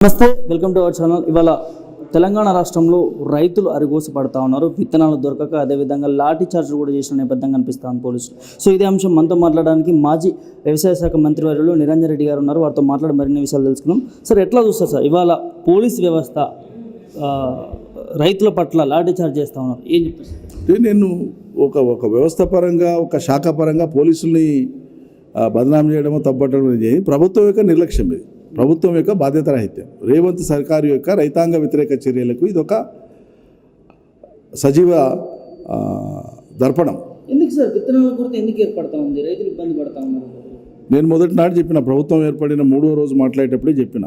నమస్తే, welcome to our channel. ఇవాళ తెలంగాణ రాష్ట్రంలో రైతులు అరిగోసి పడతా ఉన్నారు. విత్తనాలు దొరకక, అదేవిధంగా లాఠీ చార్జ్ కూడా చేసిన నేపథ్యం కనిపిస్తుంది పోలీసులు. సో ఇదే అంశం మనతో మాట్లాడడానికి మాజీ వ్యవసాయ శాఖ మంత్రివర్యులు నిరంజన్ రెడ్డి గారు ఉన్నారు. వారితో మాట్లాడి మరిన్ని విషయాలు తెలుసుకున్నాం. సార్, ఎట్లా చూస్తారు సార్ ఇవాళ పోలీస్ వ్యవస్థ రైతుల పట్ల లాఠీ చార్జ్ చేస్తూ ఉన్నారు? ఏం చెప్తారు? నేను ఒక వ్యవస్థ పరంగా, ఒక శాఖ పరంగా పోలీసుల్ని బదనాం చేయడమో తప్పట్టడం చేయి ప్రభుత్వం యొక్క నిర్లక్ష్యం, ఇది ప్రభుత్వం యొక్క బాధ్యతారాహిత్యం. రేవంత్ సర్కారు యొక్క రైతాంగ వ్యతిరేక చర్యలకు ఇది ఒక సజీవ దర్పణం. ఎందుకు సార్ విత్తనాల కొరత ఎందుకు ఏర్పడతా ఉంది? రైతులు ఇబ్బంది పడతా ఉన్నారు. నేను మొదటి నాడు చెప్పిన, ప్రభుత్వం ఏర్పడిన 3వ రోజు మాట్లాడేటప్పుడే చెప్పిన,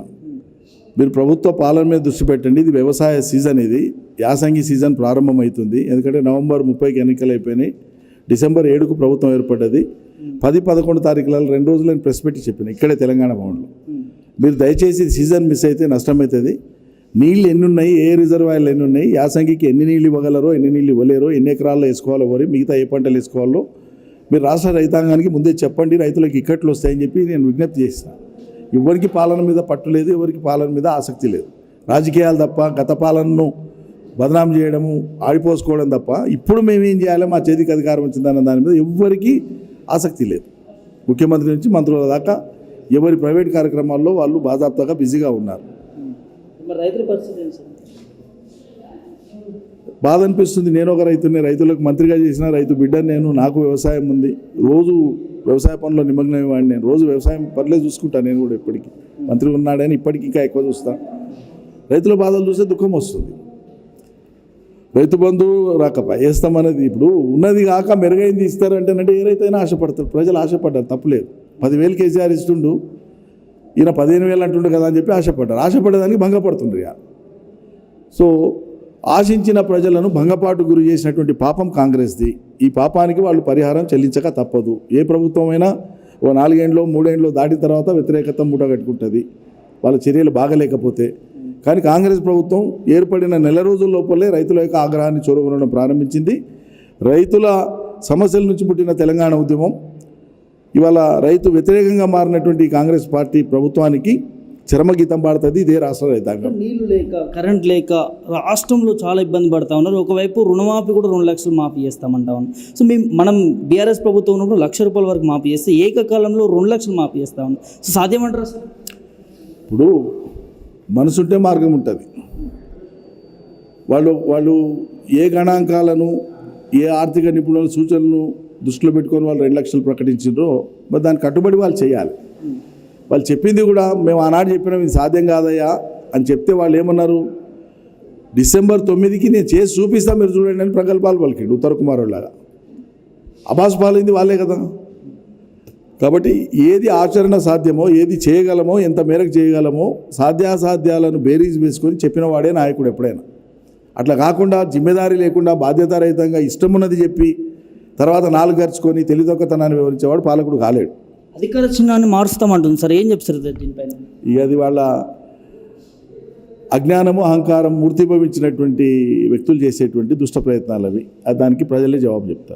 మీరు ప్రభుత్వ పాలన మీద దృష్టి పెట్టండి. ఇది వ్యవసాయ సీజన్, ఇది యాసంగి సీజన్ ప్రారంభమవుతుంది. ఎందుకంటే నవంబర్ 30కి ఎన్నికలు అయిపోయినాయి, డిసెంబర్ 7కు ప్రభుత్వం ఏర్పడ్డది. 10-11 తారీఖులలో 2 రోజులు నేను ప్రెస్ పెట్టి చెప్పిన ఇక్కడే తెలంగాణ భవన్లో, మీరు దయచేసి సీజన్ మిస్ అయితే నష్టమవుతుంది. నీళ్ళు ఎన్ని ఉన్నాయి, ఏ రిజర్వాయర్లు ఎన్ని ఉన్నాయి, యాసంగికి ఎన్ని నీళ్ళు ఇవ్వగలరో, ఎన్ని నీళ్ళు ఇవ్వలేరో, ఎన్ని ఎకరాల్లో వేసుకోవాలో, వరి మిగతా ఏ పంటలు వేసుకోవాలో మీరు రాష్ట్ర రైతాంగానికి ముందే చెప్పండి. రైతులకు ఇక్కట్లు వస్తాయని చెప్పి నేను విజ్ఞప్తి చేసిన. ఎవరికి పాలన మీద పట్టు లేదు, ఎవరికి పాలన మీద ఆసక్తి లేదు. రాజకీయాలు తప్ప, గత పాలనను బదనాం చేయడము, ఆడిపోసుకోవడం తప్ప ఇప్పుడు మేమేం చేయాలి, మా చేతికి అధికారం వచ్చిందన్న దాని మీద ఎవ్వరికీ ఆసక్తి లేదు. ముఖ్యమంత్రి నుంచి మంత్రుల దాకా ఎవరి ప్రైవేట్ కార్యక్రమాల్లో వాళ్ళు బాధాప్తగా బిజీగా ఉన్నారు. రైతుల పరిస్థితి బాధ అనిపిస్తుంది. నేను ఒక రైతుని, రైతులకు మంత్రిగా చేసిన రైతు బిడ్డను నేను. నాకు వ్యవసాయం ఉంది, రోజు వ్యవసాయ పనుల్లో నిమగ్నమైన వాడిని నేను. రోజు వ్యవసాయం పనులే చూసుకుంటాను నేను కూడా. ఇప్పటికీ మంత్రి ఉన్నాడని ఇప్పటికి ఇంకా ఎక్కువ చూస్తాను. రైతుల బాధలు చూస్తే దుఃఖం వస్తుంది. రైతు బంధు రాకపోయి వేస్తామనేది ఇప్పుడు ఉన్నది కాక మెరుగైంది ఇస్తారంటేనంటే ఏ రైతు అయినా ఆశపడతారు. ప్రజలు ఆశపడ్డారు, తప్పులేదు. 10,000 కేసీఆర్ ఇస్తుండు, ఈయన 15,000 అంటుండు కదా అని చెప్పి ఆశపడ్డారు. ఆశపడేదానికి భంగపడుతుండ్రు ఇక. సో ఆశించిన ప్రజలను భంగపాటు గురి చేసినటువంటి పాపం కాంగ్రెస్ది. ఈ పాపానికి వాళ్ళు పరిహారం చెల్లించక తప్పదు. ఏ ప్రభుత్వమైనా ఓ 4 ఏళ్ళు 3 ఏళ్ళు దాటిన తర్వాత వ్యతిరేకత మూట కట్టుకుంటుంది, వాళ్ళ చర్యలు బాగలేకపోతే. కానీ కాంగ్రెస్ ప్రభుత్వం ఏర్పడిన నెల రోజుల లోపలే రైతుల యొక్క ఆగ్రహాన్ని చూరగొనడం ప్రారంభించింది. రైతుల సమస్యల నుంచి పుట్టిన తెలంగాణ ఉద్యమం ఇవాళ రైతు వ్యతిరేకంగా మారినటువంటి కాంగ్రెస్ పార్టీ ప్రభుత్వానికి చరమగీతం పాడుతుంది ఇదే రాష్ట్ర రైతాంగం. నీళ్లు లేక, కరెంట్ లేక రాష్ట్రంలో చాలా ఇబ్బంది పడతా ఉన్నారు. ఒకవైపు రుణమాఫీ కూడా 2 లక్షలు మాఫీ చేస్తామంటా ఉన్నాం. సో మనం బీఆర్ఎస్ ప్రభుత్వం ఉన్నప్పుడు ₹1,00,000 వరకు మాఫీ చేస్తే ఏకకాలంలో 2 లక్షలు మాఫీ చేస్తా ఉన్నాం. సో సాధ్యమంటారా సార్? ఇప్పుడు మనసుంటే మార్గం ఉంటుంది. వాళ్ళు ఏ గణాంకాలను, ఏ ఆర్థిక నిపుణుల సూచనలను దృష్టిలో పెట్టుకొని వాళ్ళు 2 లక్షలు ప్రకటించారో మరి దానికి కట్టుబడి వాళ్ళు చేయాలి. వాళ్ళు చెప్పింది కూడా మేము ఆనాడు చెప్పినాం ఇది సాధ్యం కాదయ్యా అని చెప్తే వాళ్ళు ఏమన్నారు, డిసెంబర్ 9కి నేను చేసి చూపిస్తాను మీరు చూడండి అని ప్రగల్భాలు పలికిండు ఉత్తర కుమార్ లాగా. అబాస్ పాలైంది వాళ్ళే కదా. కాబట్టి ఏది ఆచరణ సాధ్యమో, ఏది చేయగలమో, ఎంత మేరకు చేయగలమో సాధ్యాసాధ్యాలను బేరీజ్ వేసుకొని చెప్పిన వాడే నాయకుడు ఎప్పుడైనా. అట్లా కాకుండా జిమ్మెదారీ లేకుండా బాధ్యతారహితంగా ఇష్టమున్నది చెప్పి తర్వాత 4 గరుచుకొని తెలివితక్కువతనాన్ని వివరించేవాడు పాలకుడు కాలేడు. అధికార చిహ్నాన్ని మారుస్తామంటుంది సార్, ఏం చెప్తారు దీనిపైన? అది వాళ్ళ అజ్ఞానము, అహంకారం మూర్తిభవించినటువంటి వ్యక్తులు చేసేటువంటి దుష్ట ప్రయత్నాలు అవి. దానికి ప్రజలే జవాబు చెప్తారు.